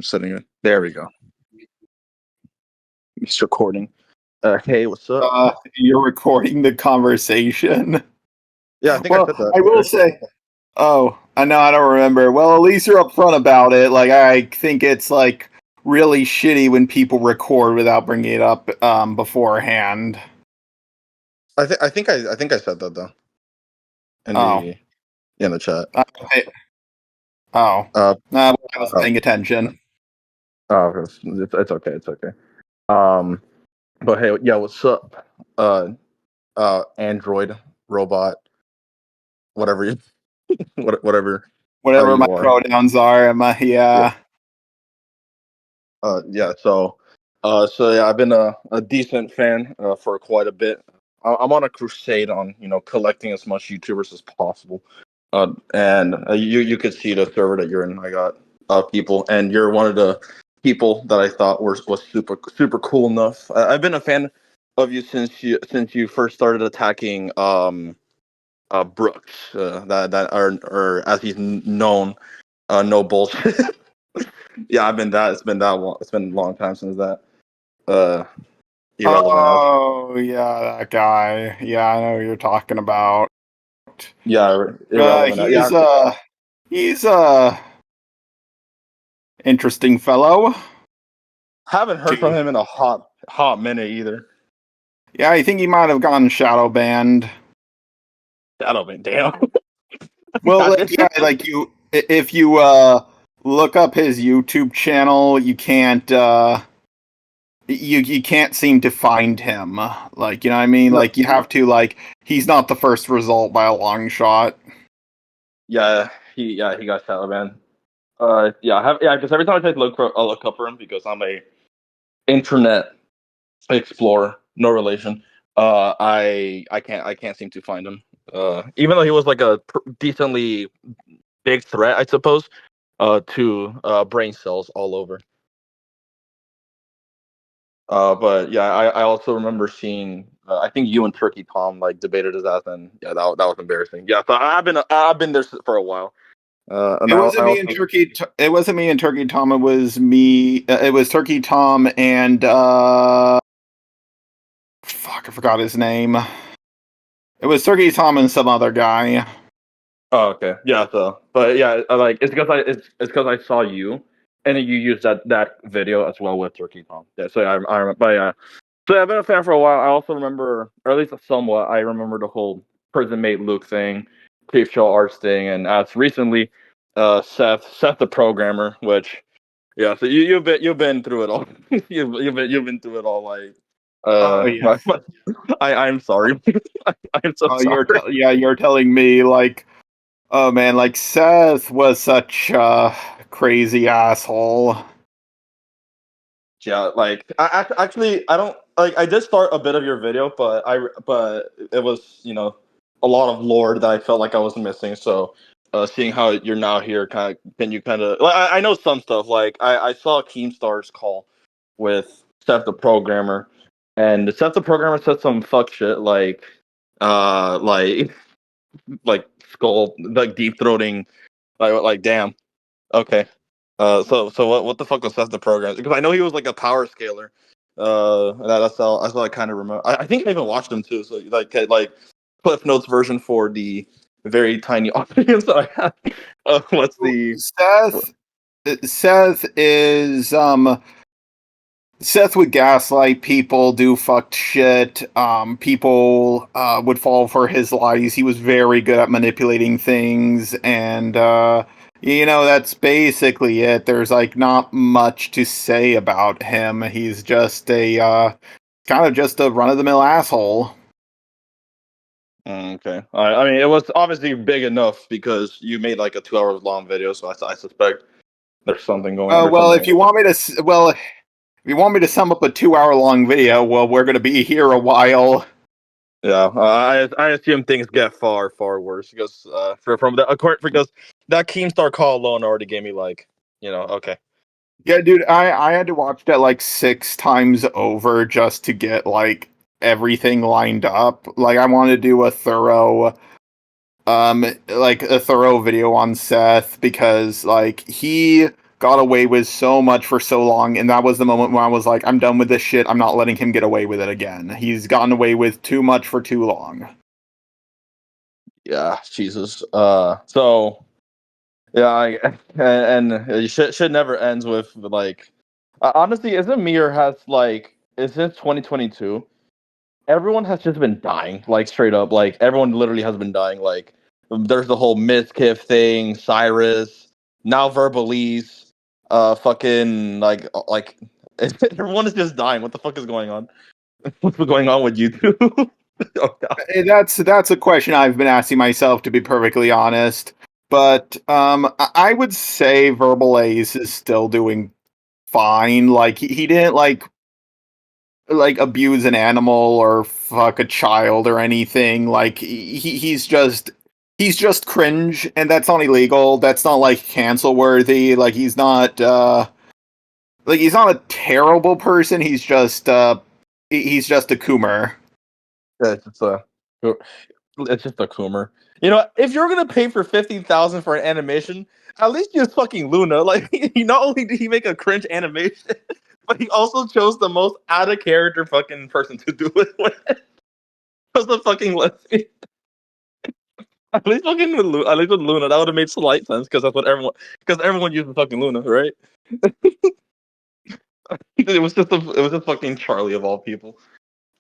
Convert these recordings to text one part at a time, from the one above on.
Sitting in. There we go. It's recording. Hey, what's up? You're recording the conversation. Yeah, I think I said that. I will say. Oh, I know. I don't remember. Well, at least you're upfront about it. Like, I think it's like really shitty when people record without bringing it up beforehand. I think I said that though. In the chat. I was paying attention. Oh, it's okay. It's okay. But hey, yeah, what's up? Android robot, whatever you, whatever My you are. pronouns are. Yeah. Yeah. So yeah, I've been a decent fan for quite a bit. I'm on a crusade on collecting as much YouTubers as possible. And you could see the server that you're in. I got people, and you're one of the people that I thought was super cool enough. I've been a fan of you since you first started attacking Brooks, that or as he's known, no bullshit. Yeah, it's been that long. It's been a long time since that. Oh yeah, that guy. Yeah, I know who you're talking about. Yeah, irrelevant. He's a interesting fellow. Haven't heard from him in a hot minute either. Yeah, I think he might have gotten shadow banned. Shadow banned, damn. Well, if you look up his YouTube channel, you can't you can't seem to find him. Like, you know what I mean? Like, you have to he's not the first result by a long shot. Yeah, he got shadow banned. Because every time I try to look up for him, because I'm a internet explorer, no relation. I can't seem to find him. Even though he was like a decently big threat, I suppose, to brain cells all over. But yeah, I also remember seeing. I think you and Turkey Tom debated his ass, and yeah, that was embarrassing. Yeah, so I've been there for a while. It wasn't me and Turkey. It wasn't me and Turkey Tom. It was me. It was Turkey Tom and fuck, I forgot his name. It was Turkey Tom and some other guy. Oh, okay. Yeah. So, but yeah, it's because I saw you, and you used that video as well with Turkey Tom. Yeah. So I remember. But yeah. So yeah, I've been a fan for a while. I also remember, or at least somewhat, I remember the whole prison mate Luke thing, Creep Show Arts thing, and as recently, Seth the programmer, which yeah. So you've been through it all. you've been through it all. Yeah. I'm sorry. I'm so sorry. You're telling me oh man, Seth was such a crazy asshole. Yeah, actually, I don't I did start a bit of your video, but it was a lot of lore that I felt like I was missing. So, seeing how you're now here, can you I know some stuff. I saw Keemstar's call with Seth the programmer, and Seth the programmer said some fuck shit like skull deep throating damn. Okay. So what the fuck was Seth the program? Because I know he was like a power scaler. That's all I kind of remember. I think I even watched him too. So like Cliff Notes version for the very tiny audience that I have. What's the Seth is Seth would gaslight people, do fucked shit. People would fall for his lies. He was very good at manipulating things, and that's basically it. There's not much to say about him. He's just a kind of just a run-of-the-mill asshole. Okay. I mean, it was obviously big enough because you made like a 2 hour long video, so I suspect there's something going on. Well, if you want me to sum up a 2 hour long video, well, we're going to be here a while. Yeah, I assume things get far worse because because that Keemstar call alone already gave me okay. Yeah, dude, I had to watch that 6 times over just to get everything lined up. I wanted to do a thorough video on Seth because he got away with so much for so long, and that was the moment when I was like, I'm done with this shit. I'm not letting him get away with it again. He's gotten away with too much for too long. Yeah, Jesus. So yeah, and shit never ends with like. Honestly, isn't me or has like is since 2022? Everyone has just been dying, like straight up. Like everyone literally has been dying. Like there's the whole Mizkif thing, Cyrus, now Verbalise, fucking like everyone is just dying. What the fuck is going on? What's going on with YouTube? Oh god. That's a question I've been asking myself, to be perfectly honest. But I would say Verbal Ace is still doing fine. Like he didn't like abuse an animal or fuck a child or anything. Like he's just cringe, and that's not illegal. That's not like cancel worthy. Like he's not a terrible person. He's just a coomer. Yeah, it's just a Coomer. You know, if you're gonna pay for 15,000 for an animation, at least use fucking Luna. Like, he not only did he make a cringe animation, but he also chose the most out of character fucking person to do it with. Was the fucking lesbian. At least fucking with Luna, at least with Luna, that would have made slight sense because that's what everyone uses fucking Luna, right? It was just fucking Charlie of all people.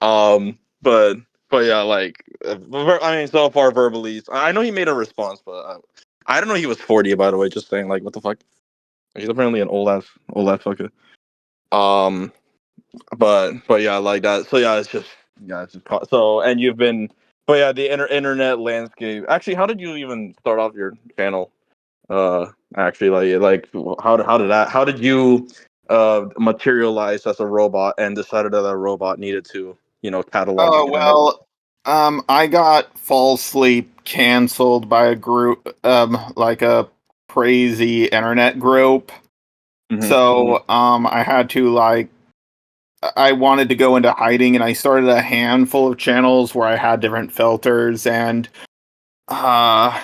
Um, but but yeah, like I mean, so far verbally, I know he made a response, but I don't know he was 40. By the way, just saying, like, what the fuck? He's apparently an old ass fucker. Um, but yeah, like that. So yeah, it's just so and you've been, but yeah, the internet landscape. Actually, how did you even start off your channel? Actually, how did you materialize as a robot and decided that a robot needed to catalog the Oh internet? well, I got falsely canceled by a group, like a crazy internet group. So, I had to I wanted to go into hiding, and I started a handful of channels where I had different filters, and uh,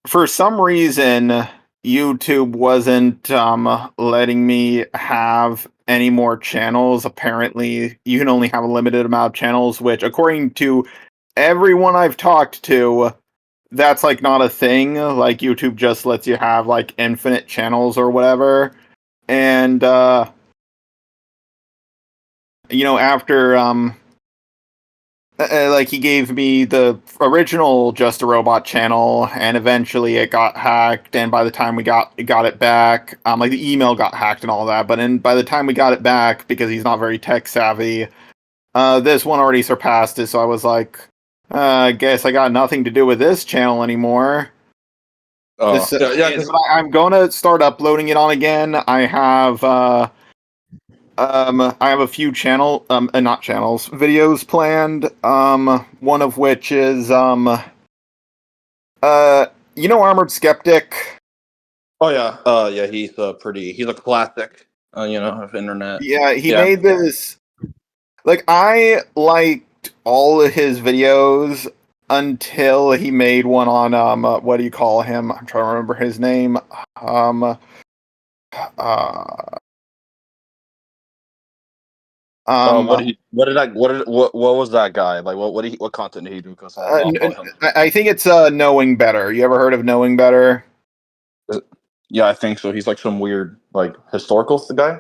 for some reason, YouTube wasn't letting me have any more channels. Apparently, you can only have a limited amount of channels, which, according to everyone I've talked to, that's like not a thing. Like YouTube just lets you have like infinite channels or whatever. And after like he gave me the original Just a Robot channel, and eventually it got hacked. And by the time we got it back, like the email got hacked and all that. But then by the time we got it back, because he's not very tech savvy, this one already surpassed it. So I was like, I guess I got nothing to do with this channel anymore. Oh, yeah, because I'm going to start uploading it on again. I have a few not channels, videos planned. One of which is Armored Skeptic. oh yeah, yeah, he's a classic, of internet. Yeah, he Yeah. made this. Like, I liked all of his videos until he made one on what do you call him? I'm trying to remember his name. Um, uh, um, What was that guy like? What content did he do? Because I'll follow him. I think it's Knowing Better. You ever heard of Knowing Better? Yeah, I think so. He's like some weird like historical guy.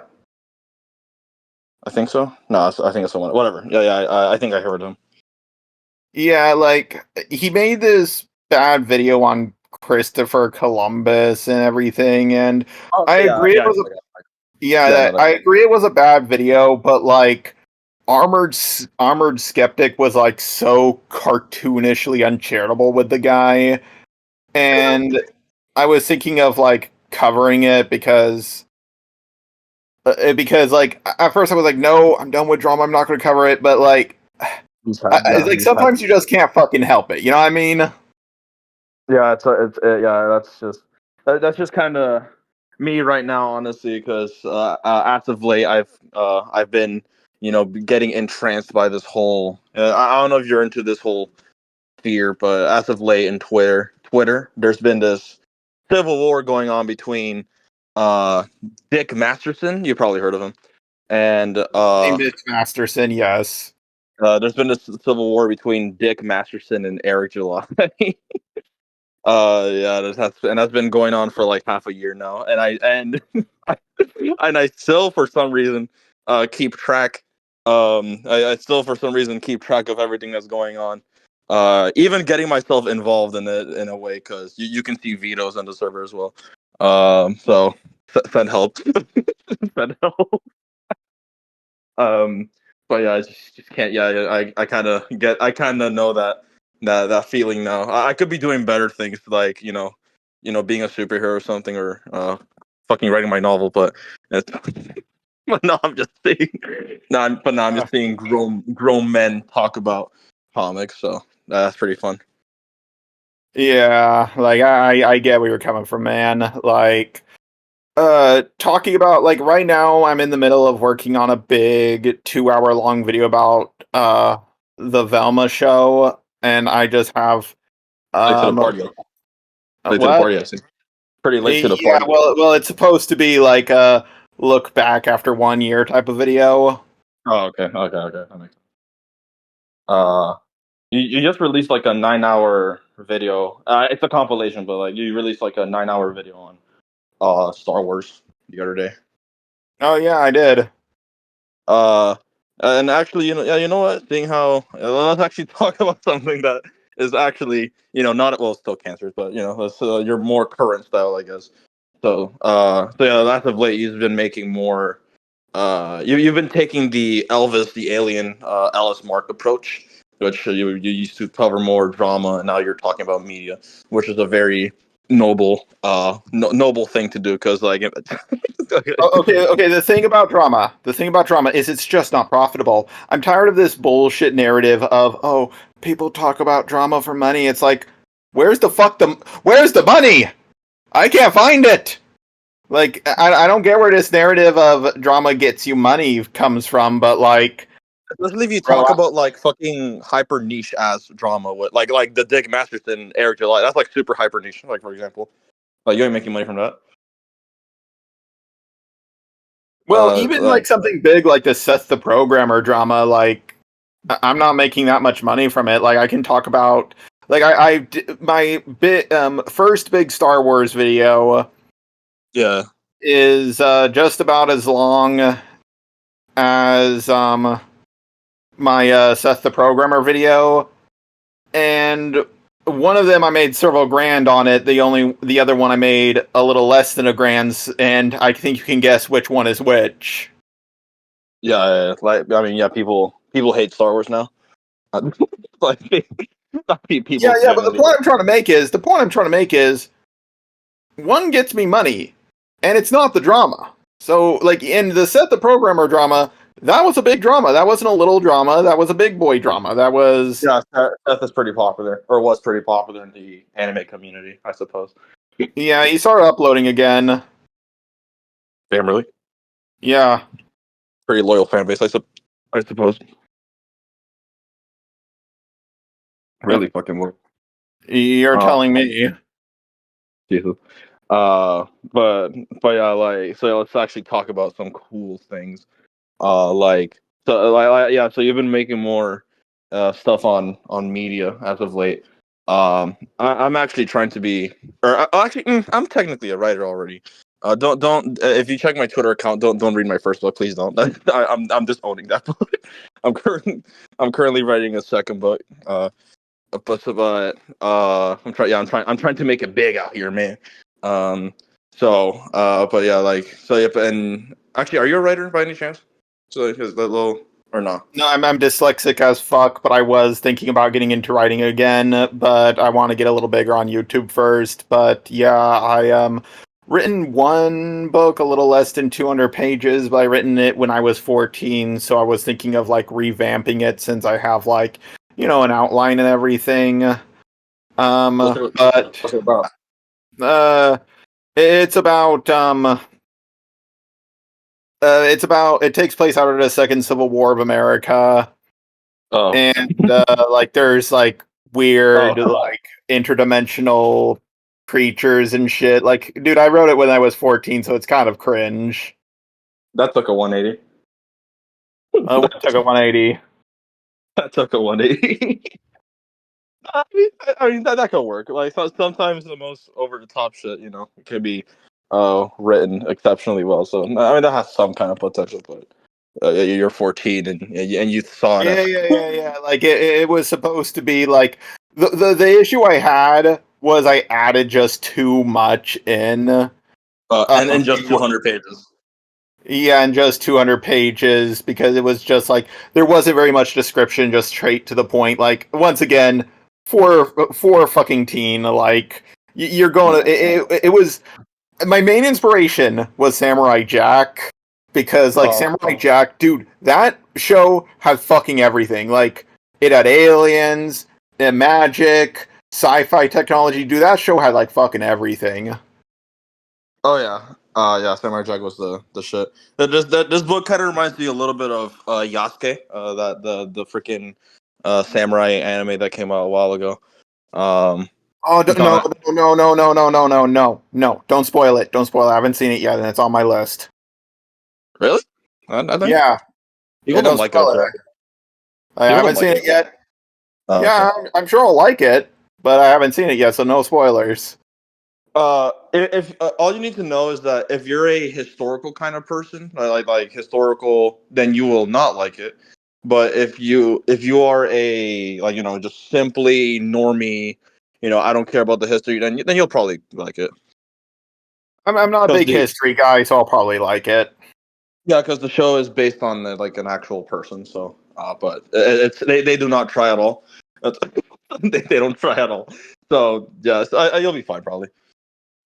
I think so. No, I think it's someone. Whatever. Yeah, yeah. I think I heard him. Yeah, like he made this bad video on Christopher Columbus and everything, and Oh I yeah, agree yeah, it was yeah. I know I that. agree it was a bad video, but like Armored Skeptic was like so cartoonishly uncharitable with the guy, and I was thinking of like covering it because like at first I was like, no, I'm done with drama, I'm not going to cover it, but like it's like He's had. sometimes you just can't fucking help it, you know what I mean? Yeah, yeah. That's just kind of me right now, honestly, because as of late, I've been getting entranced by this whole. I don't know if you're into this whole sphere, but as of late in Twitter, there's been this civil war going on between Dick Masterson. You probably heard of him. And Dick Masterson, yes. there's been a civil war between Dick Masterson and Eric July. Yeah, that's been going on for like half a year now, and I still for some reason keep track. I still for some reason keep track of everything that's going on. Even getting myself involved in it in a way because you can see vetoes on the server as well. So send help, send help. Um, but yeah, I just can't. Yeah, I kind of know that feeling now. I could be doing better things like being a superhero or something, or fucking writing my novel. But it's, but no, I'm just seeing. Now I'm just seeing grown men talk about comics. So that's pretty fun. Yeah, like I get where you're coming from, man. Like talking about like right now I'm in the middle of working on a big 2 hour long video about the Velma show, and I just have Late to the party. Late to the what? party. I see. Pretty late to the Yeah, party. well it's supposed to be like a look back after 1 year type of video. Oh, okay. That makes sense. Uh, you just released like a 9 hour video. It's a compilation, but like you released like a 9 hour video on Star Wars the other day. Oh yeah, I did. Uh, and actually, yeah, you know what? Seeing how let's actually talk about something that is actually not well, still cancerous, but that's your more current style, I guess. So yeah, as of late, you've been making more. You've been taking the Elvis the Alien Alice Mark approach, which you used to cover more drama, and now you're talking about media, which is a very noble noble thing to do because like Okay. The thing about drama is it's just not profitable. I'm tired of this bullshit narrative of people talk about drama for money. It's like, where's the money? I can't find it. Like I don't get where this narrative of drama gets you money comes from, but like, especially if you bro, talk about like fucking hyper niche ass drama with like the Dick Masterson Eric July, that's like super hyper niche. Like for example, like you ain't making money from that. well, even Like like something big like the Seth the Programmer drama, like I'm not making that much money from it. Like I can talk about like my first big Star Wars video yeah, is just about as long as my Seth the Programmer video, and one of them I made several grand on it. The other one I made a little less than a grand, and I think you can guess which one is which. yeah. Like I mean, yeah, people hate Star Wars now. Like not Yeah, people yeah, but the generally. point I'm trying to make is one gets me money, and it's not the drama. So, like in the Set the Programmer drama, that was a big drama. That wasn't a little drama. That was a big boy drama. That was Yeah, Seth is pretty popular, or was pretty popular in the anime community, I suppose. yeah. He started uploading again. Damn, really? Yeah, Pretty loyal fan base, I suppose. Really fucking loyal. you're Uh, telling me. Jesus. Uh, but but yeah, like so let's actually talk about some cool things. Yeah, so you've been making more stuff on media as of late. I'm actually trying to be, or actually, I'm technically a writer already. Don't if you check my Twitter account, don't read my first book, please don't. I'm just owning that book. I'm currently writing a second book. But I'm trying to make it big out here, man. Um, but yeah, like so yeah, and actually, are you a writer by any chance? So is that little or not? No, I'm dyslexic as fuck, but I was thinking about getting into writing again, but I want to get a little bigger on YouTube first. But yeah, I written one book, a little less than 200 pages, but I written it when I was 14, so I was thinking of like revamping it since I have like, an outline and everything. But What's it about? uh it's about it takes place out of the Second Civil War of America, Oh, and like there's like weird oh, like interdimensional creatures and shit. Like, dude, I wrote it when I was 14, so it's kind of cringe. That took a 180. What took a 180? That took a 180. I mean that could work. Like sometimes the most over the top shit, could be written exceptionally well. So I mean that has some kind of potential, but you're 14 and you saw it Yeah, as yeah. Like it was supposed to be like the issue I had was I added just too much in. and just 200 pages. Yeah, and just 200 pages because it was just like there wasn't very much description, just straight to the point. Like once again, for a fucking teen, like you're going to. It was my main inspiration was Samurai Jack because like Samurai Jack, dude, that show had fucking everything. Like it had aliens, and magic, sci-fi technology. Dude, that show had like fucking everything. Oh yeah, yeah. Samurai Jack was the shit. This book kind of reminds me a little bit of Yasuke, that the freaking samurai anime that came out a while ago. Oh You no saw that? no no no no no no no no! Don't spoil it! Don't spoil it! I haven't seen it yet, and it's on my list. Really? I think Yeah, people don't don't like it spoil up it. there. I People don't haven't like seen it it up there. yet. Oh, Yeah, okay. I'm sure I'll like it, but I haven't seen it yet, so no spoilers. If all you need to know is that if you're a historical kind of person, like historical, then you will not like it. But if you are a like just simply normie, I don't care about the history, then you'll probably like it. I'm not a Because big the history guy, so I'll probably like it. Yeah, because the show is based on like an actual person. So, but they do not try at all. That's, they don't try at all. So yes, you'll be fine probably.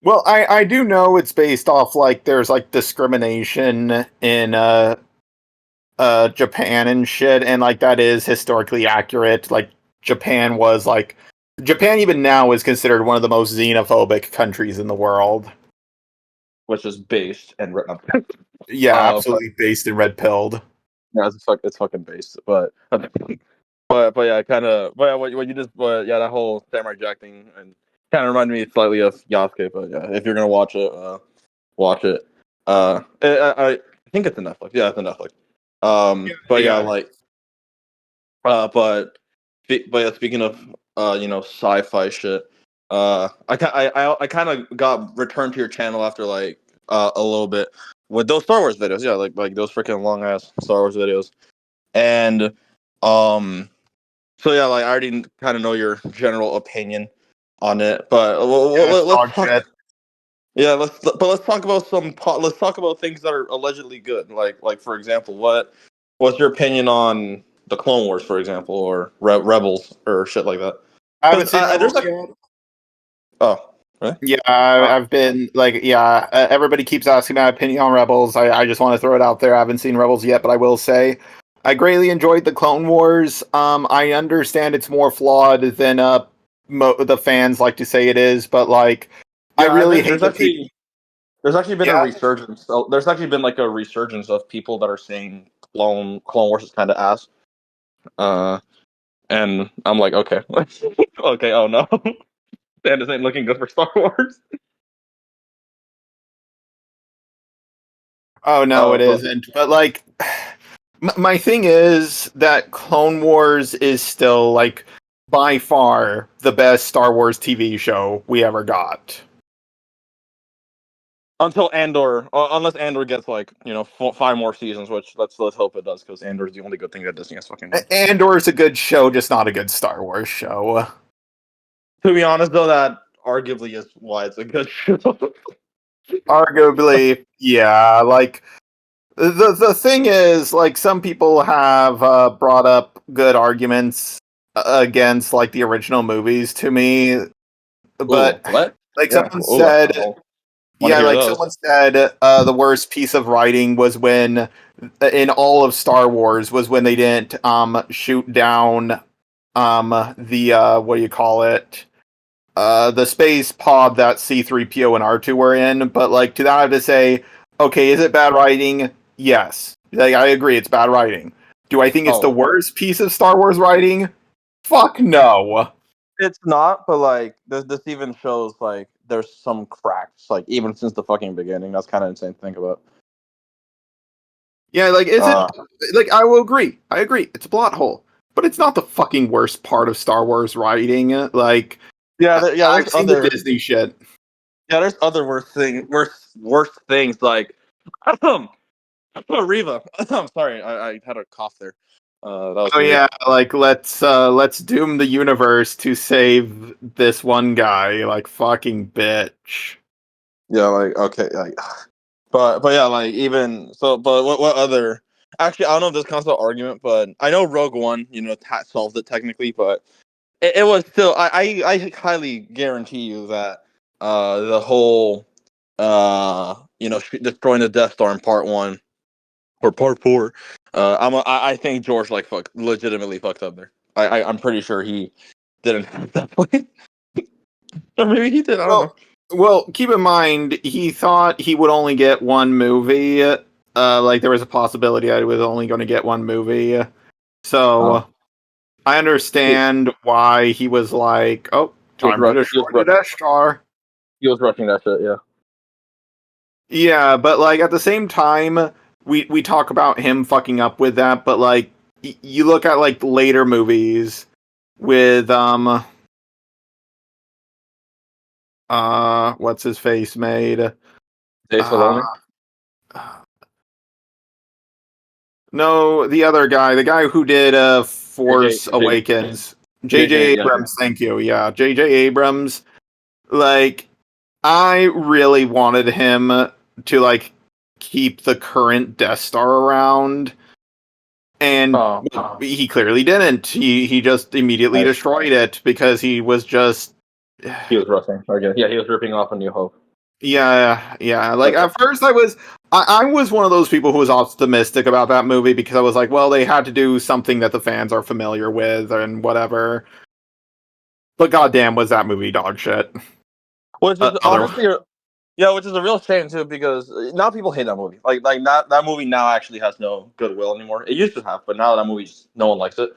Well, I do know it's based off like there's like discrimination in Japan and shit, and like that is historically accurate. Like Japan even now is considered one of the most xenophobic countries in the world. Which is based and written up. Yeah, But absolutely based in red pilled. yeah, it's fucking based. But but yeah, kind of. But yeah, what you just but yeah, that whole Samurai Jack thing and kind of reminded me slightly of Yasuke. But yeah, if you're gonna watch it, watch it. I think it's a Netflix. Yeah, it's a Netflix. But yeah, Yeah. like but yeah, speaking of sci-fi shit, I kind of got returned to your channel after like a little bit with those Star Wars videos. Yeah, like those freaking long ass Star Wars videos, and um, so yeah, like I already kind of know your general opinion on it, but Yeah, it's let's dog talk. shit. Yeah, let's talk about let's talk about things that are allegedly good. Like for example, what's your opinion on the Clone Wars, for example, or Rebels or shit like that? I haven't Because seen there's Rebels like yet. oh really? Yeah, Uh, I've been like, yeah. Everybody keeps asking my opinion on Rebels. I just want to throw it out there. I haven't seen Rebels yet, but I will say, I greatly enjoyed the Clone Wars. I understand it's more flawed than the fans like to say it is, but like, I yeah, really hate the people. there's actually been a Yeah, resurgence. There's actually been like a resurgence of people that are saying Clone Wars is kind of ass. Uh, and I'm like, okay, okay, oh no, and this ain't looking good for Star Wars. oh no, it But isn't. But like, my thing is that Clone Wars is still like by far the best Star Wars TV show we ever got. until Andor, unless Andor gets like 5 more seasons, which let's hope it does, because Andor is the only good thing that Disney has fucking done. Andor is a good show, just not a good Star Wars show. To be honest, though, that arguably is why it's a good show. Arguably, yeah. Like the thing is, like some people have brought up good arguments against like the original movies to me, Ooh, but what? like Yeah. someone Ooh, I said, want to yeah, hear like those. someone said, the worst piece of writing was when in all of Star Wars was when they didn't shoot down the what do you call it? The space pod that C3PO and R2 were in, but like to that I have to say, okay, is it bad writing? Yes. Like I agree it's bad writing. Do I think it's the Oh, worst piece of Star Wars writing? Fuck no. it's not, but like this even shows like there's some cracks, like even since the fucking beginning. That's kind of insane to think about. Yeah, like is Uh, it like I will agree. I agree. It's a plot hole. But it's not the fucking worst part of Star Wars writing. Like yeah, yeah. I've There's seen the other Disney shit. yeah, there's other worse things like Riva. I'm sorry, I had a cough there. That was Oh weird. yeah, like let's doom the universe to save this one guy, like fucking bitch. Yeah, like okay, like, but yeah, like even so. But what other? Actually, I don't know if this counts as an argument, but I know Rogue One, solved it technically, but it was still. I highly guarantee you that the whole destroying the Death Star in Part One or Part Four, I think George legitimately fucked up there. I'm pretty sure he didn't at that point, or maybe he did. I don't know. Well, keep in mind he thought he would only get one movie. Like there was a possibility I was only going to get one movie. So I understand why he was like, "Oh, time to destroy the Death Star." He was rushing that shit. Yeah. Yeah, but like at the same time, we talk about him fucking up with that, but like you look at like later movies with what's his face made? Dave Filoni. No, the other guy, the guy who did Force Awakens. J.J. Abrams, thank you. Yeah, J.J. Abrams. Like, I really wanted him to like keep the current Death Star around, and he clearly didn't. He just immediately destroyed it because he was just he was rushing. Okay. Yeah, he was ripping off A New Hope. Yeah. Like at first, I was one of those people who was optimistic about that movie because I was like, well, they had to do something that the fans are familiar with and whatever. But goddamn, was that movie dog shit? Which is honestly, which is a real shame too, because now people hate that movie. Like that movie now actually has no goodwill anymore. It used to have, but now that movie, no one likes it.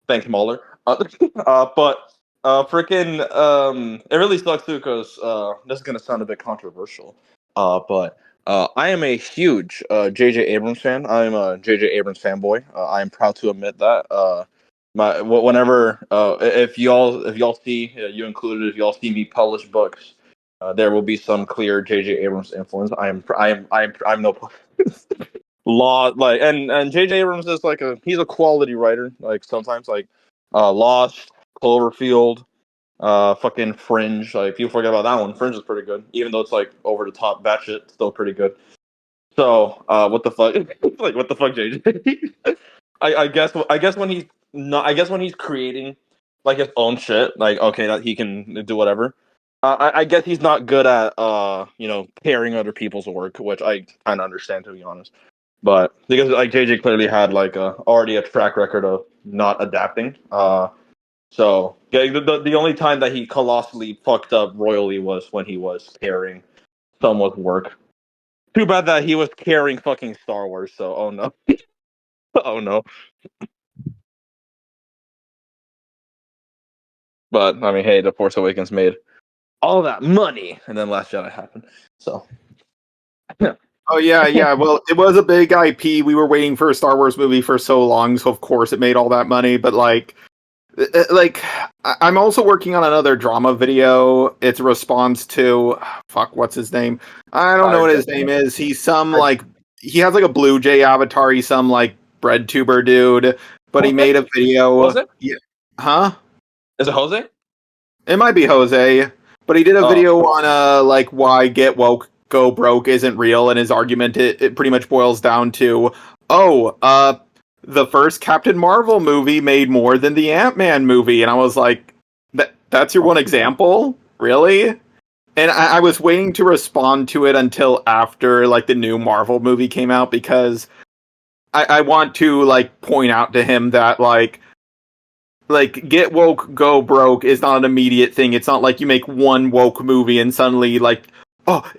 Thanks Mueller. But freaking it really sucks too because this is gonna sound a bit controversial. But I am a huge J.J. Abrams fan. I am a J.J. Abrams fanboy. I am proud to admit that. Whenever if y'all see you included, if y'all see me publish books, there will be some clear J.J. Abrams influence. I'm no law like and J.J. Abrams is he's a quality writer. Like sometimes Lost, Cloverfield, fucking Fringe. Like people forget about that one. Fringe is pretty good, even though it's like over the top batshit, still pretty good. So what the fuck? Like what the fuck, JJ? I guess when he's not, I guess when he's creating like his own shit, like okay, that he can do whatever. I guess he's not good at pairing other people's work, which I kind of understand to be honest. But because like JJ clearly had already a track record of not adapting. So yeah, the only time that he colossally fucked up royally was when he was pairing someone's work. Too bad that he was carrying fucking Star Wars. So oh no, oh no. But I mean, hey, The Force Awakens made all that money, and then Last Jedi happened. So yeah. Oh yeah. Well, it was a big IP. We were waiting for a Star Wars movie for so long, so of course it made all that money. But I'm also working on another drama video. It's a response to fuck, what's his name? I don't know what his name is. He's some he has like a Blue Jay avatar. He's some like bread tuber dude, but he made a video. Was it? Yeah. Huh? Is it Jose? It might be Jose, but he did a video on why Get Woke Go Broke isn't real, and his argument it pretty much boils down to the first Captain Marvel movie made more than the Ant-Man movie, and I was like, that's your one example? Really? And I was waiting to respond to it until after the new Marvel movie came out because I want to point out to him that Get Woke Go Broke is not an immediate thing. It's not like you make one woke movie and suddenly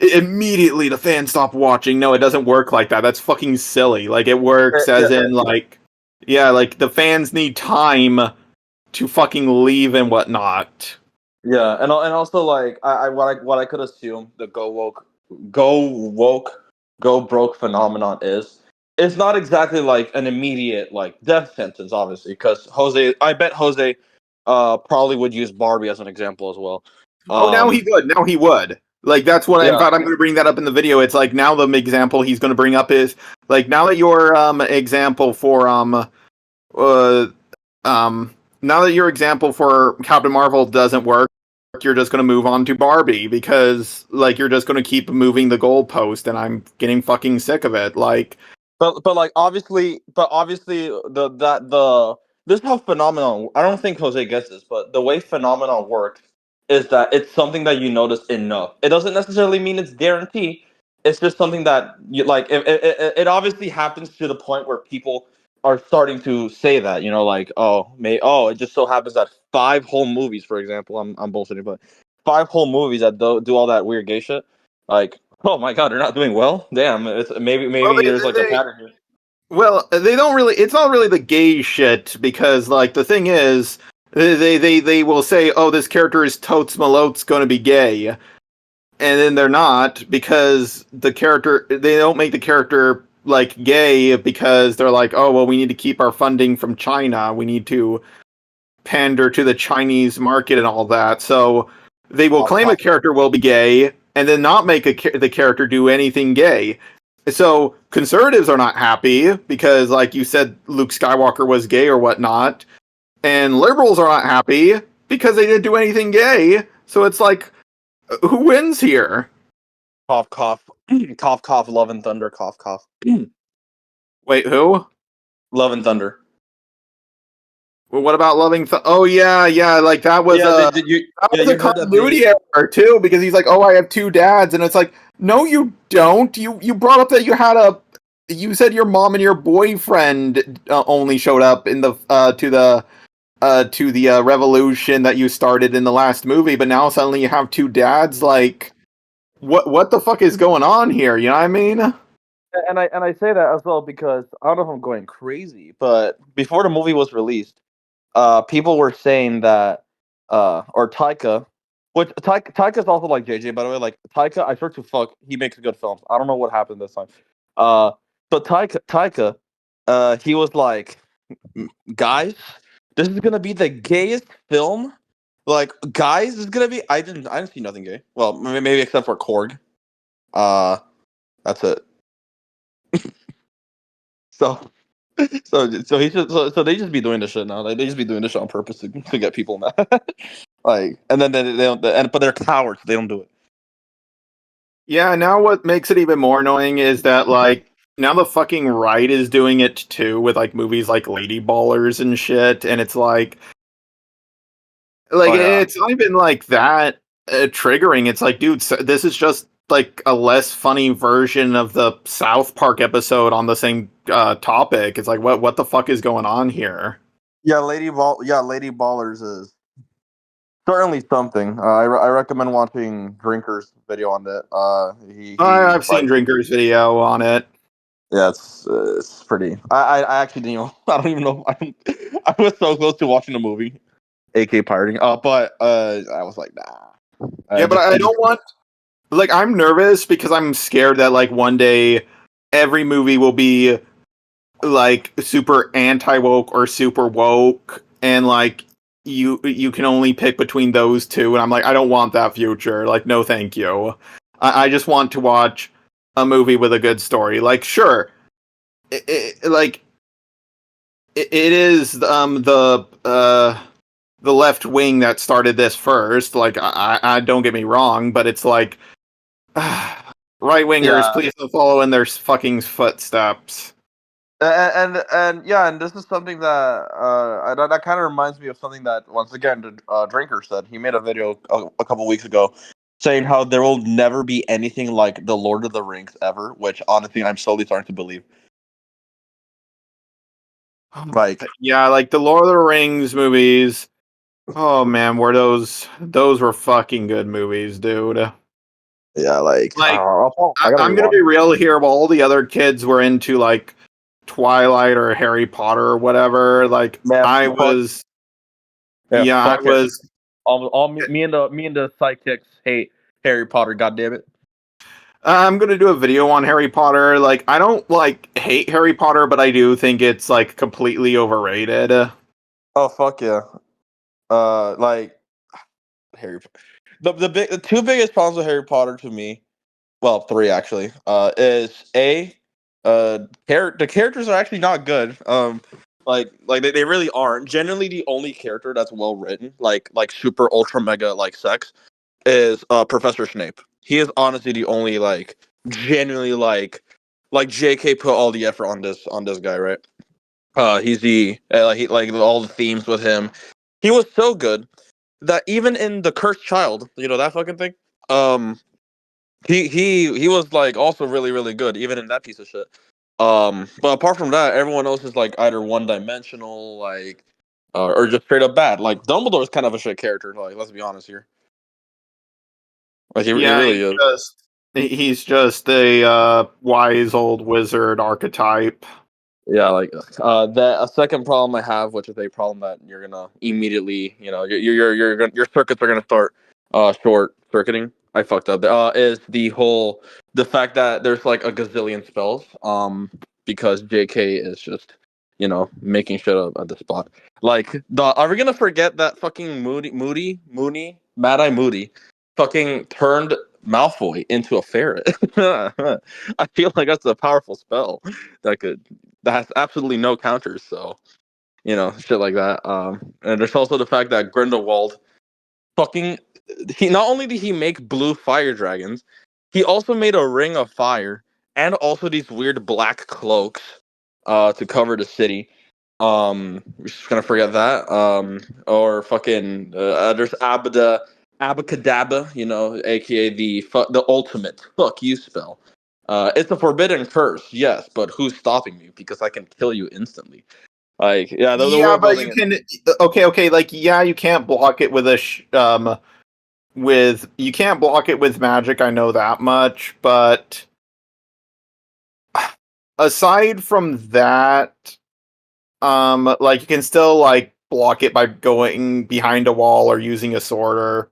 immediately the fans stop watching. No, it doesn't work like that. That's fucking silly. It works as in the fans need time to fucking leave and whatnot. Yeah, and also like what I could assume the go woke, go broke phenomenon is it's not exactly like an immediate like death sentence, obviously, because I bet Jose probably would use Barbie as an example as well. Oh, now he Um, would. Now he would. Like that's what. In yeah, fact, I'm going to bring that up in the video. It's like now the example he's going to bring up is like now that your example for uh um now that your example for Captain Marvel doesn't work, you're just going to move on to Barbie because like you're just going to keep moving the goalpost, and I'm getting fucking sick of it. Like, but like obviously the this is how phenomenon. I don't think Jose gets this, but the way phenomenon works is that it's something that you notice enough. It doesn't necessarily mean it's guaranteed. It's just something that you like. It obviously happens to the point where people are starting to say that, like, it just so happens that five whole movies, for example, I'm bullshitting, but five whole movies that do all that weird gay shit, like, oh my god, they're not doing well. Damn, it's well, maybe there's like a pattern here. they don't really. It's not really the gay shit because like the thing is. They will say, "Oh, this character is totes malotes going to be gay," and then they're not because the character they don't make the character like gay because they're like, oh well, we need to keep our funding from China, we need to pander to the Chinese market and all that. So they will Cough, claim a cough. character will be gay and then not make the character do anything gay. So conservatives are not happy because, like you said, Luke Skywalker was gay or whatnot, and liberals are not happy because they didn't do anything gay. So it's like, who wins here? Cough, cough. Cough, cough. Love and Thunder. Cough, cough. Wait, who? Love and Thunder. Well, what about Oh yeah, yeah. Like Yeah, did you? Yeah, was a you heard that they. continuity error too because he's like, oh, I have two dads, and it's like, no, you don't. You brought up that you had a. You said your mom and your boyfriend only showed up in the to the revolution that you started in the last movie, but now suddenly you have two dads. Like, what the fuck is going on here? You know what I mean? And I say that as well because I don't know if I'm going crazy, but before the movie was released, people were saying that, or Taika, which Taika's also like JJ, by the way. Like Taika, I swear to fuck, he makes good films. I don't know what happened this time. Uh, but Taika, he was like, guys, this is gonna be the gayest film. Like, guys, this is gonna be. I didn't see nothing gay. Well, maybe except for Korg. Uh, that's it. So so he just so they just be doing this shit now. Like they just be doing this shit on purpose to get people mad. Like, and then they don't. But they're cowards. They don't do it. Yeah, now what makes it even more annoying is that like now the fucking right is doing it too with like movies like Lady Ballers and shit, and it's like Oh yeah, it's not even like that triggering. It's like, dude, this is just like a less funny version of the South Park episode on the same topic. It's like what the fuck is going on here? Lady Ballers is certainly something. I recommend watching Drinker's video on that. He I've seen like Drinker's video on it. yeah, it's pretty. I actually I don't even know. I was so close to watching the movie, AK pirating. But I was like, nah. Yeah, but I It just don't want like I'm nervous because I'm scared that like one day every movie will be like super anti woke or super woke, and like you can only pick between those two, and I'm like, I don't want that future. Like, no, thank you. I just want to watch a movie with a good story. Like, sure, like it is the left wing that started this first. Like, I don't get me wrong, but it's like right wingers, yeah. please don't follow in their fucking footsteps. And yeah, and this is something that that kind of reminds me of something that once again the Drinker said. He made a video a couple weeks ago saying how there will never be anything like the Lord of the Rings ever, which honestly I'm slowly starting to believe. Like, Yeah, like the Lord of the Rings movies. Oh man, were those were fucking good movies, dude. yeah, like Like I gotta I'm gonna rewatch. be real here. While all the other kids were into like Twilight or Harry Potter or whatever, like Man, I fuck, was, yeah, yeah, I fuck it. was. All me and the sidekicks hate Harry Potter. God damn it. I'm gonna do a video on Harry Potter. Like, I don't like hate Harry Potter, but I do think it's like completely overrated. Oh fuck yeah. Like Harry. The two biggest problems with Harry Potter to me, well, three actually, is a, the characters are actually not good. Like they really aren't. Generally, the only character that's well written, like super ultra mega like sex, is Professor Snape. He is honestly the only like genuinely like J.K. put all the effort on this guy, right? He's the he like all the themes with him. He was so good that even in the Cursed Child, you know that fucking thing. Um, he was like also really good even in that piece of shit. But apart from that, everyone else is like either one dimensional, like, or just straight up bad. Like Dumbledore is kind of a shit character. Like, let's be honest here. Like he Yeah, really is. he's just a wise old wizard archetype. Yeah, like that. A second problem I have, which is a problem that you're gonna immediately, you know, your circuits are gonna start short circuiting. I fucked up. Is the fact that there's like a gazillion spells. Because J.K. is just, you know, making shit up at the spot. Like, are we gonna forget that fucking Mad Eye Moody, fucking turned Malfoy into a ferret? I feel like that's a powerful spell that could that has absolutely no counters. So, you know, shit like that. And there's also the fact that Grindelwald fucking he not only did he make blue fire dragons, he also made a ring of fire and also these weird black cloaks to cover the city. We're just gonna forget that. Or fucking there's Abacadabra, you know, aka the ultimate fuck you spell. It's a forbidden curse, yes, but who's stopping me? Because I can kill you instantly. Like, yeah, the Yeah, world but building you is can. Okay. Like, yeah, you can't block it with with you can't block it with magic. I know that much, but aside from that, like you can still like block it by going behind a wall or using a sword or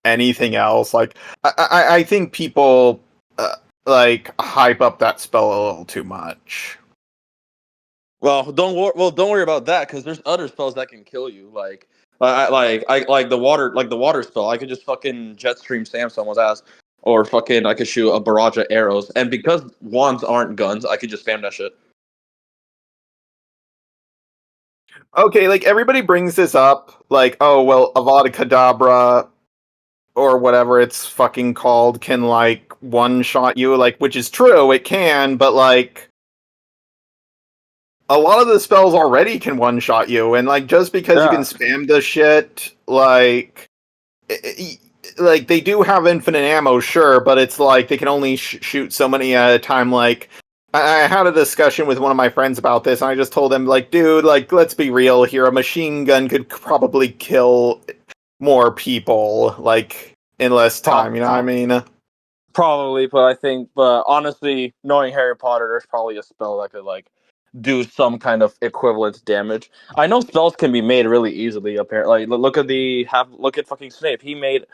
anything else. Like, I think people like hype up that spell a little too much. don't worry about that because there's other spells that can kill you. I like the water spell. I could just fucking jet stream Sam someone's ass, or fucking I could shoot a barrage of arrows. And because wands aren't guns, I could just spam that shit. Okay, like everybody brings this up, like, oh well, Avada Kedavra or whatever it's fucking called can like one shot you, like, which is true, it can, but like a lot of the spells already can one shot you, and like just because you can Yeah, spam the shit, like, like they do have infinite ammo, sure, but it's like they can only shoot so many at a time. Like, I had a discussion with one of my friends about this, and I just told him, like, dude, like, let's be real here. A machine gun could probably kill more people, like, in less time. You know what I mean? probably. But honestly, knowing Harry Potter, there's probably a spell that could like do some kind of equivalent damage. I know spells can be made really easily. Apparently, like look at fucking Snape. He made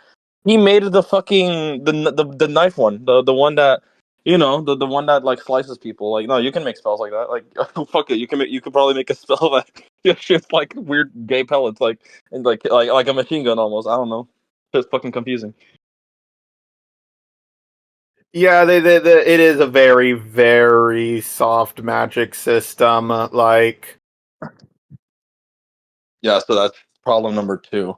the fucking the knife one, the one that, you know, the one that like slices people. Like, no, you can make spells like that. Like, fuck it, you could probably make a spell that just shoots like weird gay pellets, like, and like a machine gun almost. I don't know, just fucking confusing. Yeah, it is a very, very soft magic system. Like, Yeah, so that's problem number two.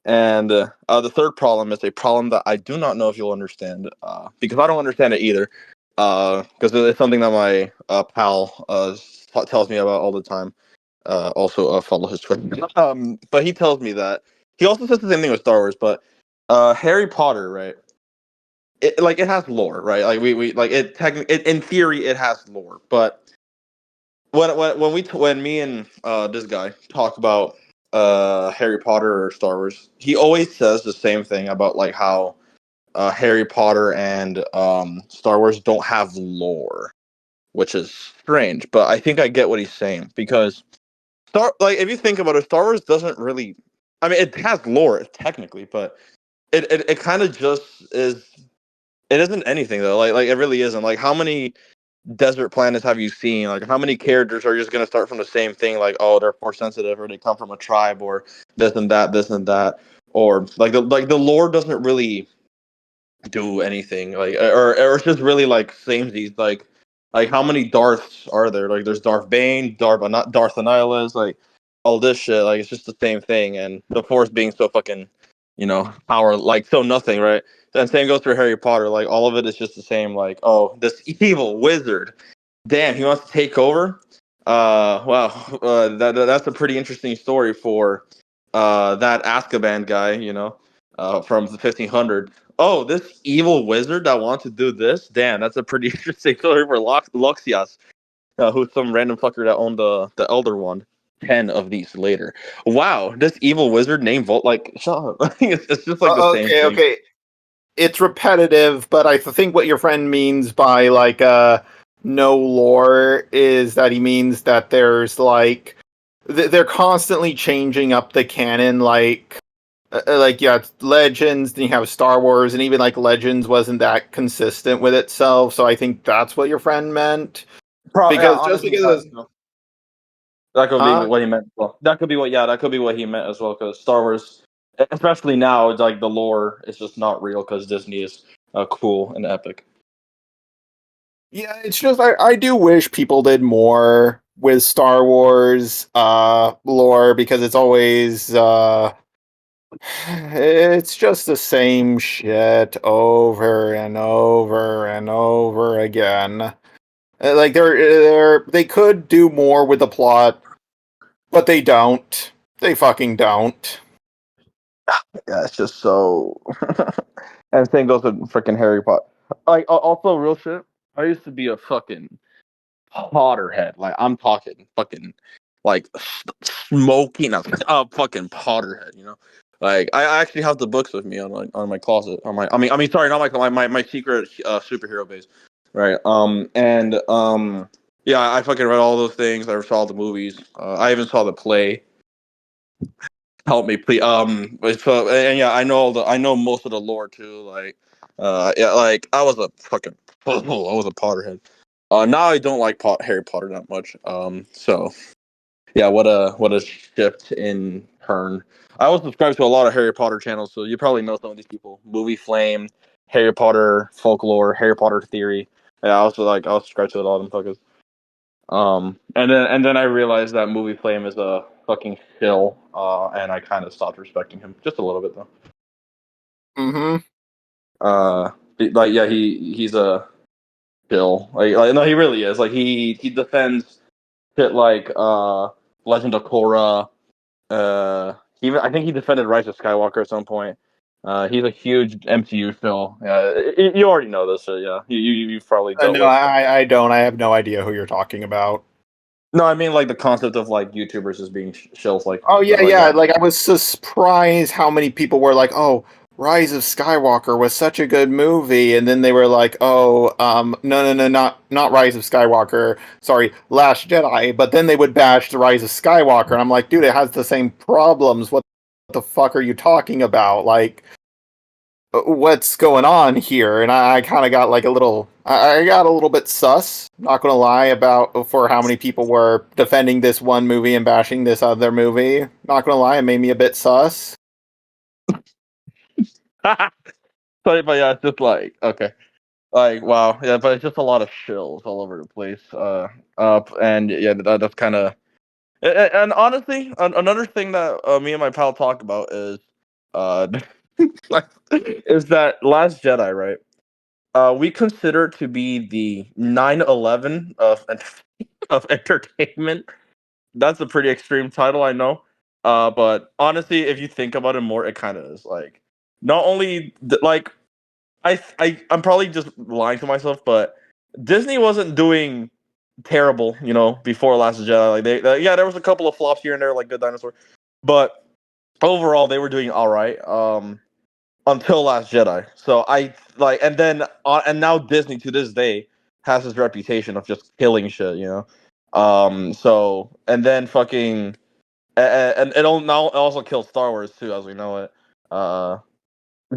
And the third problem is a problem that I do not know if you'll understand, because I don't understand it either. Because it's something that my pal tells me about all the time. Also, follow his Twitter. But he tells me that he also says the same thing with Star Wars. But Harry Potter, right? It has lore, right? Like we like in theory it has lore, but when me and this guy talk about Harry Potter or Star Wars, he always says the same thing about like how Harry Potter and Star Wars don't have lore, which is strange. But I think I get what he's saying because if you think about it, Star Wars doesn't really. I mean, it has lore technically, but it kind of just is. It isn't anything though. Like it really isn't. Like how many desert planets have you seen? Like how many characters are just gonna start from the same thing? Like oh, they're force sensitive, or they come from a tribe, or this and that, or like the lore doesn't really do anything or it's just really like samesies like how many Darths are there? Like there's Darth Bane, not Darth Annihilus, like all this shit. Like it's just the same thing, and the Force being so fucking, power like so nothing, right? And same goes for Harry Potter. Like all of it is just the same. Like oh, this evil wizard, damn, he wants to take over. Wow, that's a pretty interesting story for that Azkaban guy, from the 1500. Oh, this evil wizard that wants to do this? Damn, that's a pretty interesting story for Luxias, who's some random fucker that owned the Elder Wand. 10 of these later. Wow, this evil wizard named Volt, like, shut up. It's just like the same Okay, thing. okay. It's repetitive, but I think what your friend means by like no lore is that he means that there's like they're constantly changing up the canon, like yeah, Legends, then you have Star Wars, and even like Legends wasn't that consistent with itself. So I think that's what your friend meant. Yeah, Because just honestly, because, that could be huh? what he meant. Well, that could be what he meant as well. Because Star Wars, especially now, it's like the lore is just not real because Disney is cool and epic. Yeah, it's just I do wish people did more with Star Wars lore because it's always it's just the same shit over and over and over again. Like they could do more with the plot, but they don't. They fucking don't. Yeah, it's just so. And same goes with freaking Harry Potter. Like, also, real shit. I used to be a fucking Potterhead. Like, I'm talking fucking, like, smoking a fucking Potterhead. Like, I actually have the books with me on my closet. I mean, sorry, not my secret superhero base, right? Yeah, I fucking read all those things. I saw the movies. I even saw the play. Help me, please. So and yeah, I know most of the lore too. Like, yeah, like I was a fucking, I was a Potterhead. Now I don't like Harry Potter that much. So yeah, what a shift in turn. I was subscribed to a lot of Harry Potter channels, so you probably know some of these people. Movie Flame, Harry Potter folklore, Harry Potter theory. Yeah, I was subscribed to a lot of them fuckers. And then I realized that Movie Flame is a fucking shill, and I kind of stopped respecting him just a little bit though. Mm-hmm. Like yeah, he's a shill. Like no, he really is. Like he defends shit like Legend of Korra. Even I think he defended Rise of Skywalker at some point. He's a huge MCU shill. Yeah, you already know this. Yeah, you've probably dealt No, with. I don't. I have no idea who you're talking about. No, I mean like the concept of like YouTubers as being shills, Oh yeah, like yeah. that. Like I was so surprised how many people were like, "Oh, Rise of Skywalker was such a good movie," and then they were like, "Oh, no, no, no, not Rise of Skywalker. Sorry, Last Jedi." But then they would bash the Rise of Skywalker, and I'm like, "Dude, it has the same problems. What the fuck are you talking about? Like, what's going on here?" And I kind of got like I got a little bit sus, not gonna lie, about for how many people were defending this one movie and bashing this other movie. Not gonna lie, it made me a bit sus. But yeah, it's just like okay, like wow, yeah, but it's just a lot of shills all over the place. Up and yeah, that's kind of and honestly, another thing that me and my pal talk about is uh is that Last Jedi, right? We consider it to be the 9/11 of entertainment. That's a pretty extreme title, I know. But honestly, if you think about it more, it kind of is like not only like I'm probably just lying to myself, but Disney wasn't doing terrible, before Last Jedi. Like yeah, there was a couple of flops here and there, like Good Dinosaur, but overall they were doing all right. Until Last Jedi. So I like, and now Disney to this day has this reputation of just killing shit. So and then fucking and it'll now also kill Star Wars too, as we know it. A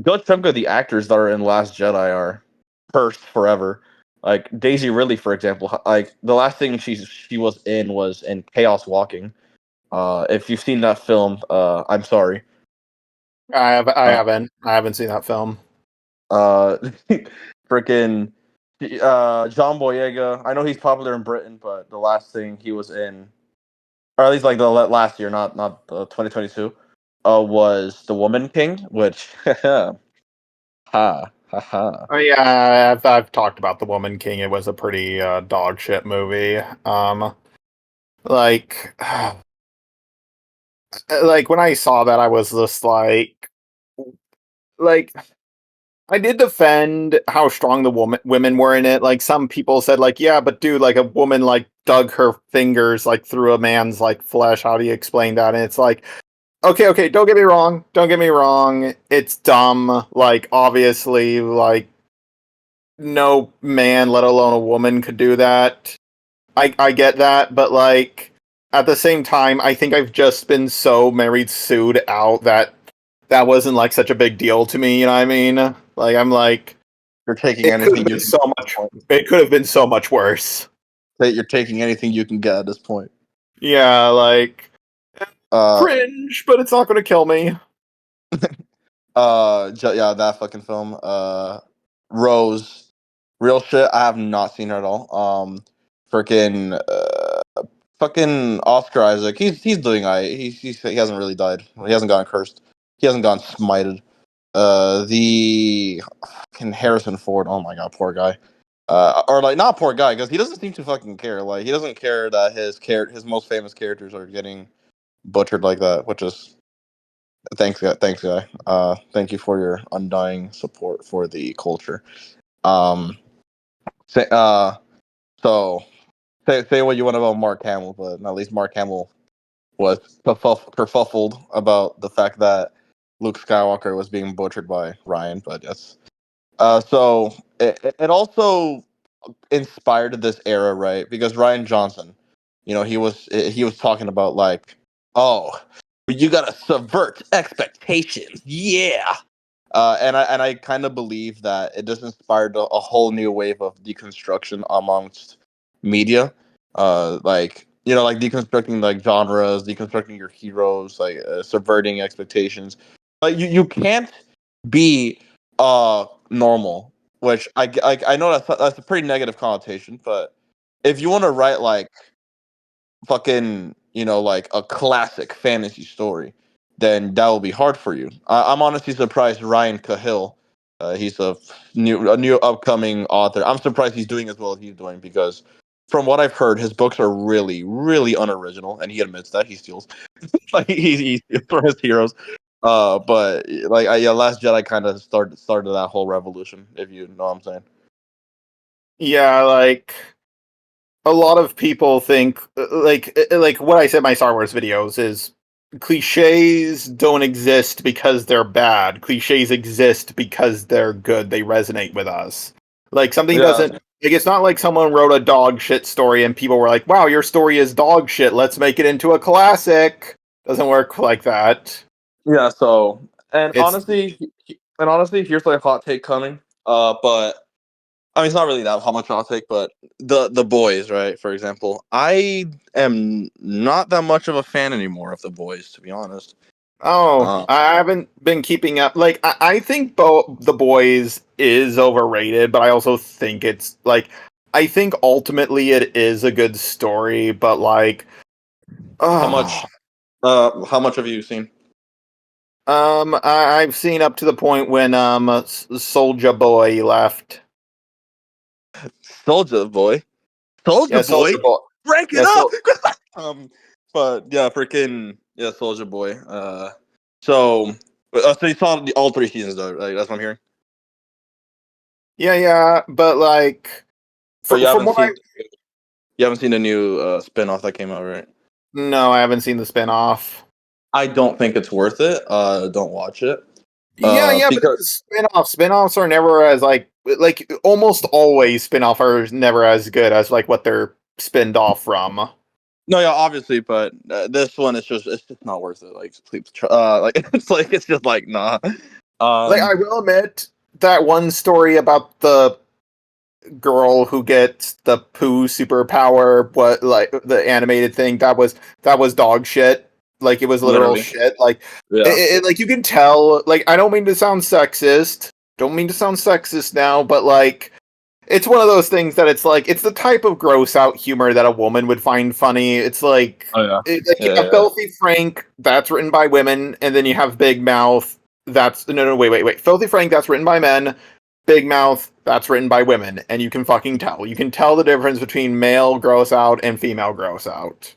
good chunk of the actors that are in Last Jedi are cursed forever. Like Daisy Ridley, for example. Like the last thing she was in Chaos Walking. If you've seen that film, I'm sorry. Uh, I haven't seen that film. uh, freaking John Boyega. I know he's popular in Britain, but the last thing he was in, or at least like the last year, not 2022, was The Woman King, which ha ha ha. Oh yeah, I've talked about The Woman King. It was a pretty dog shit movie. Like, like when I saw that, I was just like I did defend how strong the women were in it. Like some people said, like, yeah, but dude, like a woman like dug her fingers like through a man's like flesh. How do you explain that? And it's like, okay, don't get me wrong. Don't get me wrong. It's dumb. Like obviously, like no man, let alone a woman, could do that. I get that, but like at the same time, I think I've just been so married sued out that that wasn't like such a big deal to me. You know what I mean? Like I'm like You're taking it could anything have you been can so much. It could have been so much worse. that you're taking anything you can get at this point. Yeah, like Uh, cringe, but it's not going to kill me. yeah, that fucking film. Rose, real shit. I have not seen her at all. Freaking, fucking Oscar Isaac. He's doing. He hasn't really died. He hasn't gotten cursed. He hasn't gotten smited. The fucking Harrison Ford. Oh my god, poor guy. Or like not poor guy because he doesn't seem to fucking care. Like he doesn't care that his most famous characters are getting butchered like that, which is thanks, guy. Thanks, guy. Thank you for your undying support for the culture. Um, say, so say what you want about Mark Hamill, but at least Mark Hamill was kerfuffled about the fact that Luke Skywalker was being butchered by Ryan. But yes, so it also inspired this era, right? Because Ryan Johnson, he was talking about like, oh, you gotta subvert expectations, yeah. And I kind of believe that it just inspired a whole new wave of deconstruction amongst media, like like deconstructing like genres, deconstructing your heroes, like subverting expectations. Like you can't be normal, which I know that's a pretty negative connotation, but if you want to write like fucking like a classic fantasy story, then that will be hard for you. I'm honestly surprised Ryan Cahill, he's a new upcoming author. I'm surprised he's doing as well as he's doing because from what I've heard, his books are really really unoriginal, and he admits that he steals like he for his heroes. But like yeah, Last Jedi kind of started that whole revolution, if you know what I'm saying. Yeah, like a lot of people think like what I said in my Star Wars videos is cliches don't exist because they're bad. Cliches exist because they're good. They resonate with us. Like something Yeah, doesn't like it's not like someone wrote a dog shit story and people were like, "Wow, your story is dog shit. Let's make it into a classic." Doesn't work like that. yeah. So and It's honestly, here's like a hot take coming. But I mean, it's not really that how much hot take, but the boys, right? For example, I am not that much of a fan anymore of the boys, to be honest. Oh, Uh, I haven't been keeping up. Like, I think The Boys is overrated, but I also think it's like, I think ultimately it is a good story, but like, how oh, much? How much have you seen? I've seen up to the point when Soldier Boy left. Soldier Boy, Soldier Yeah, Boy, Soldier Boy. rank it Yeah, up. But yeah, freaking yeah, Soldier Boy. So you saw all three seasons though, right? That's what I'm hearing. yeah, but like, But from what I you haven't seen the new spin-off that came out, right? no, I haven't seen the spin-off. I don't think it's worth it. Don't watch it. Yeah, but Because spin-offs are never as like almost always spin-off are never as good as like what they're spinned off from. No, yeah, obviously, but this one is it's just not worth it. Like, please, like it's just like nah. Like, Um, I will admit that one story about the girl who gets the poo superpower, what like the animated thing, that was dog shit. Like, it was literal literally, shit. Like, yeah. like you can tell. Like, I don't mean to sound sexist. Don't mean to sound sexist now, but like, it's one of those things that it's like it's the type of gross out humor that a woman would find funny. It's like, Oh yeah, like you yeah, have yeah. Filthy Frank, that's written by women, and then you have Big Mouth. That's no, wait. Filthy Frank, that's written by men. Big Mouth, that's written by women, and you can fucking tell. You can tell the difference between male gross out and female gross out.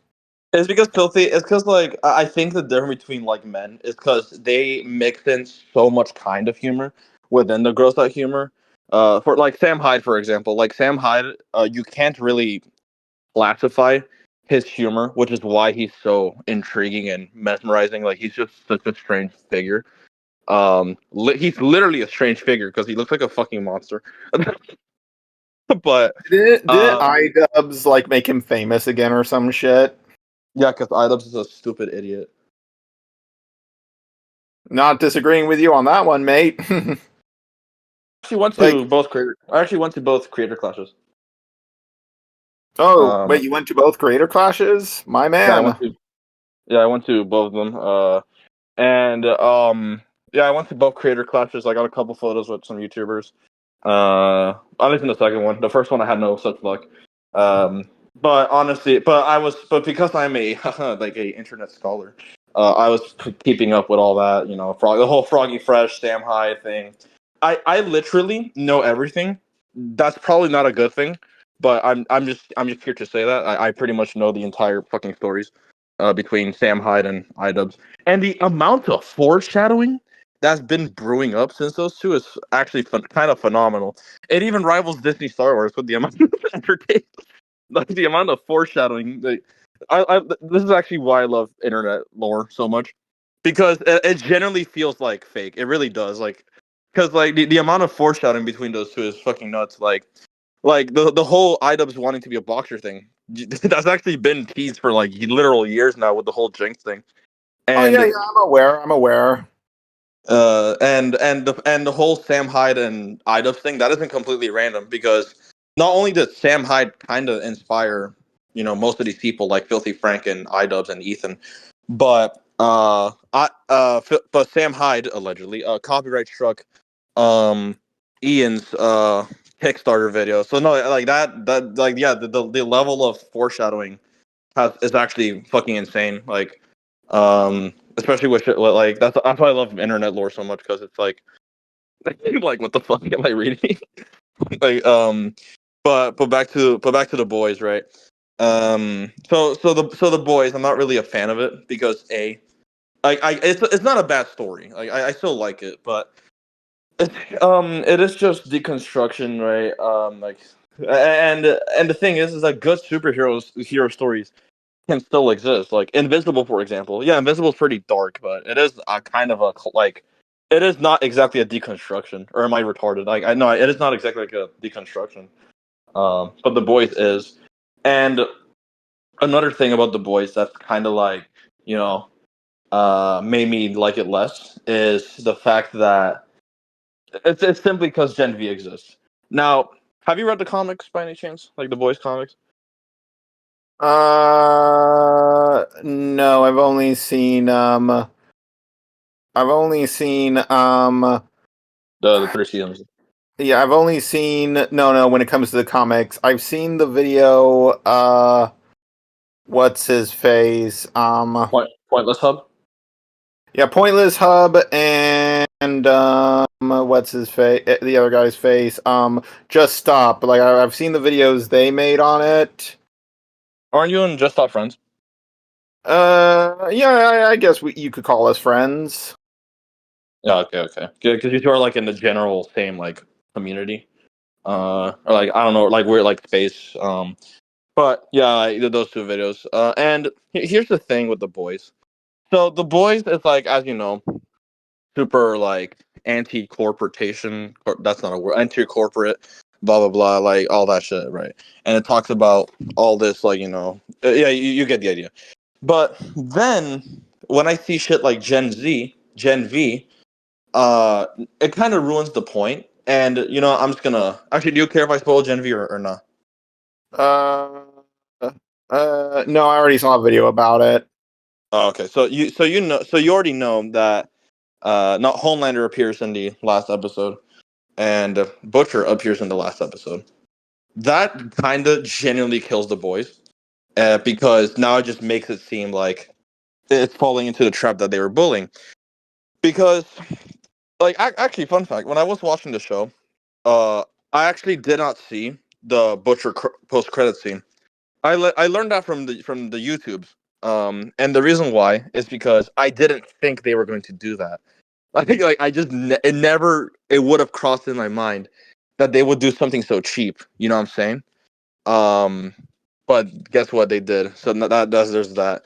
It's because filthy. It's because like I think the difference between like men is because they mix in so much kind of humor within the gross out humor. For like Sam Hyde, for example, like Sam Hyde, you can't really classify his humor, which is why he's so intriguing and mesmerizing. Like he's just such a strange figure. He's literally a strange figure because he looks like a fucking monster. But Did um, iDubbbz like make him famous again or some shit? yeah, because Idubbbz is a stupid idiot. Not disagreeing with you on that one, mate. Like, I actually went to both creator classes. oh Um, wait, you went to both creator clashes? My yeah, man. I went to both of them. And yeah, I went to both creator classes. I got a couple photos with some YouTubers. At least in the second one. The first one I had no such luck. Um, but honestly, but because I'm a like a internet scholar, I was keeping up with all that. You know, the whole Froggy Fresh, Sam Hyde thing. I literally know everything. That's probably not a good thing, but I'm just here to say that I pretty much know the entire fucking stories between Sam Hyde and iDubbbz, and the amount of foreshadowing that's been brewing up since those two is actually kind of phenomenal. It even rivals Disney Star Wars with the amount of entertainment, like the amount of foreshadowing. This is actually why I love internet lore so much because it generally feels like fake. It really does. Like because like the amount of foreshadowing between those two is fucking nuts. Like the whole iDubbbz wanting to be a boxer thing. That's actually been teased for like literal years now with the whole Jinx thing. Oh And yeah, I'm aware. I'm aware. and the whole Sam Hyde and iDubbbz thing that isn't completely random because not only did Sam Hyde kind of inspire most of these people like Filthy Frank and iDubbbz and Ethan, but but Sam Hyde allegedly copyright struck um Ian's Kickstarter video. So no, like that like yeah, the level of foreshadowing is actually fucking insane. Like, especially with shit, like that's why I love internet lore so much because it's like, like what the fuck am I reading? like, but back to the boys, right? So the boys, I'm not really a fan of it because it's not a bad story. Like I still like it, but it is just deconstruction, right? Like, and the thing is that good hero stories can still exist. Like Invincible, for example. Yeah, Invincible's pretty dark, but it is a kind of a like it is not exactly a deconstruction. Or am I retarded? Like I know it is not exactly like a deconstruction. But the boys is. And another thing about the boys that's kind of like you know made me like it less is the fact that it's simply because Gen V exists. Now, have you read the comics by any chance? Like the boys comics? No, I've only seen The three seasons. yeah, I've only seen no, when it comes to the comics, I've seen the video what's his face? Pointless Hub. Yeah, Pointless Hub and what's his face? The other guy's face. Just Stop. Like, I've seen the videos they made on it. Aren't you in Just Stop Friends? Yeah, I guess you could call us friends. Yeah, okay. Because you two are like in the general same like community. Or like I don't know, like we're like space. But yeah, those two videos. And here's the thing with the boys. So the boys is like, as you know, super like anti-corporation. That's not a word. Anti-corporate. blah blah blah, like all that shit, right? And it talks about all this, like yeah, you get the idea. But then when I see shit like Gen V, it kind of ruins the point. And I'm just gonna actually. Do you care if I spoil Gen V or not? Uh, no, I already saw a video about it. Oh, okay, so you already know that not Homelander appears in the last episode, and Butcher appears in the last episode. That kind of genuinely kills the boys, because now it just makes it seem like it's falling into the trap that they were bullying. Because, like, actually, fun fact: when I was watching the show, I actually did not see the Butcher post credit scene. I learned that from the YouTubes. And the reason why is because I didn't think they were going to do that. I think like I just it would have crossed in my mind that they would do something so cheap. You know what I'm saying? Um, but guess what they did? So there's that.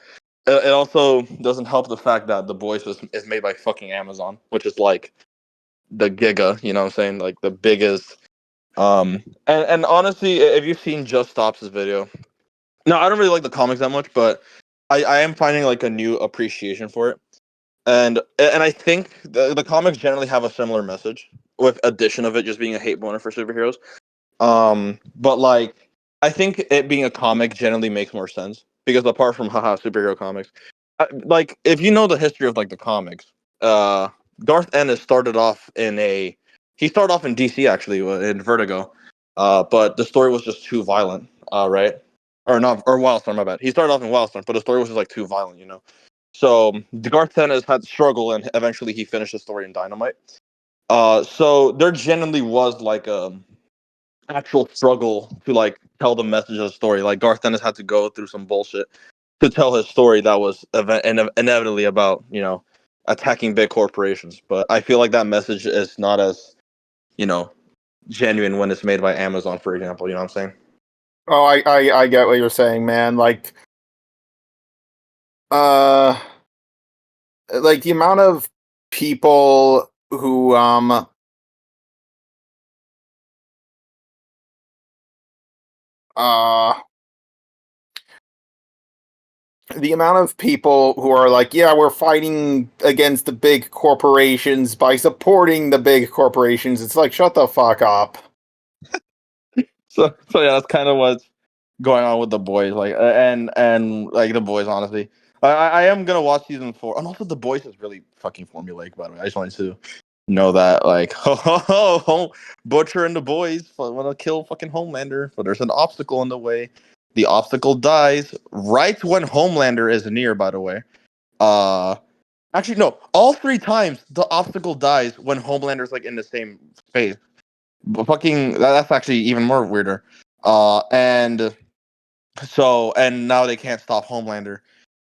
It also doesn't help the fact that The Boys is made by fucking Amazon, which is like the giga. You know what I'm saying? Like the biggest. And honestly, if you've seen Just Stops' video, no, I don't really like the comics that much, but I am finding like a new appreciation for it. And I think the comics generally have a similar message, with addition of it just being a hate boner for superheroes. But like I think it being a comic generally makes more sense because apart from haha superhero comics, like if you know the history of like the comics, uh, Garth Ennis he started off in DC actually in Vertigo, but the story was just too violent, right? Or not, or Wildstorm, my bad. He started off in Wildstorm, but the story was just like too violent, you know. So Garth Ennis had to struggle, and eventually he finished the story in Dynamite. So there genuinely was like a actual struggle to like tell the message of the story. Like Garth Ennis had to go through some bullshit to tell his story that was inevitably about attacking big corporations. But I feel like that message is not as you know genuine when it's made by Amazon, for example. You know what I'm saying? Oh, I get what you're saying, man. Uh, like the amount of people who uh the amount of people who are like, yeah, we're fighting against the big corporations by supporting the big corporations. It's like, shut the fuck up. So yeah, that's kind of what's going on with the boys. Like and like the boys, honestly. I am gonna watch season 4, and also the boys is really fucking formulaic. By the way, I just wanted to know that, like, Butcher and the boys want to kill fucking Homelander, but there's an obstacle in the way. The obstacle dies right when Homelander is near. By the way, uh, actually no, all 3 times the obstacle dies when Homelander's like in the same space. But fucking that's actually even more weirder. And now they can't stop Homelander.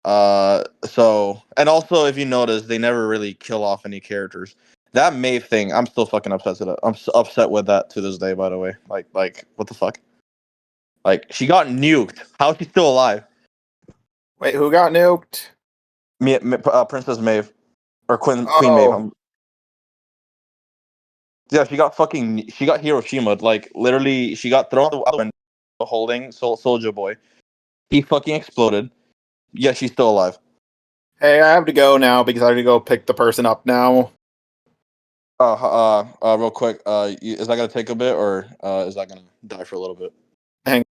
And also if you notice, they never really kill off any characters. That Maeve thing, I'm still fucking upset with it. Upset with that to this day. By the way, like what the fuck? Like she got nuked. How is she still alive? Wait, who got nuked? Princess Maeve or Queen Maeve. Oh, Yeah, she got Hiroshima. Like literally, she got thrown out the window holding Soldier Boy. He fucking exploded. Yeah, she's still alive. hey, I have to go now because I have to go pick the person up now. Real quick, is that gonna take a bit, or is that gonna die for a little bit? Hang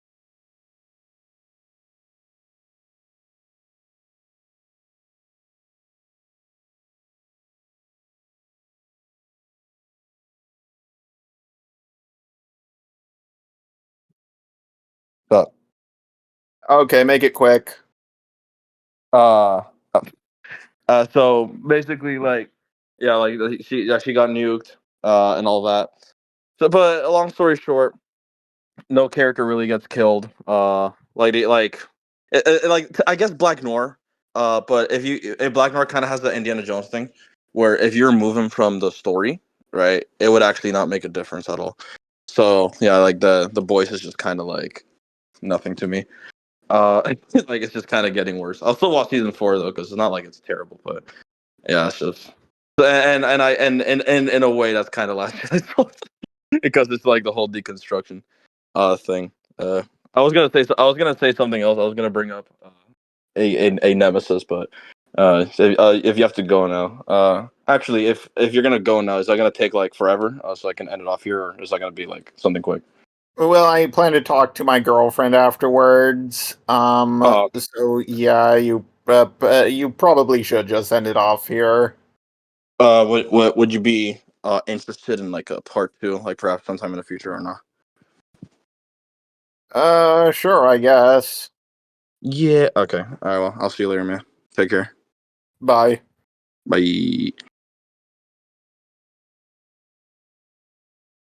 But Okay, make it quick. uh, so basically, like, yeah, like she got nuked, and all that. So, but a long story short, no character really gets killed. I guess Black Noir. But if Black Noir kind of has the Indiana Jones thing, where if you're moving from the story, right, it would actually not make a difference at all. So yeah, like the voice is just kind of like nothing to me. Like it's just kind of getting worse. I'll still watch season 4 though, because it's not like it's terrible, but yeah, it's just and I and in a way that's kind of last. because it's like the whole deconstruction thing. I was gonna say something else. I was gonna bring up a nemesis, but if you have to go now, actually, if you're gonna go now, is that gonna take like forever? So I can end it off here, or is that gonna be like something quick? Well, I plan to talk to my girlfriend afterwards. Oh, So yeah, you probably should just end it off here. would you be interested in like a part two, like perhaps sometime in the future or not? Sure, I guess. Yeah. Okay. All right. Well, I'll see you later, man. Take care. Bye. Bye.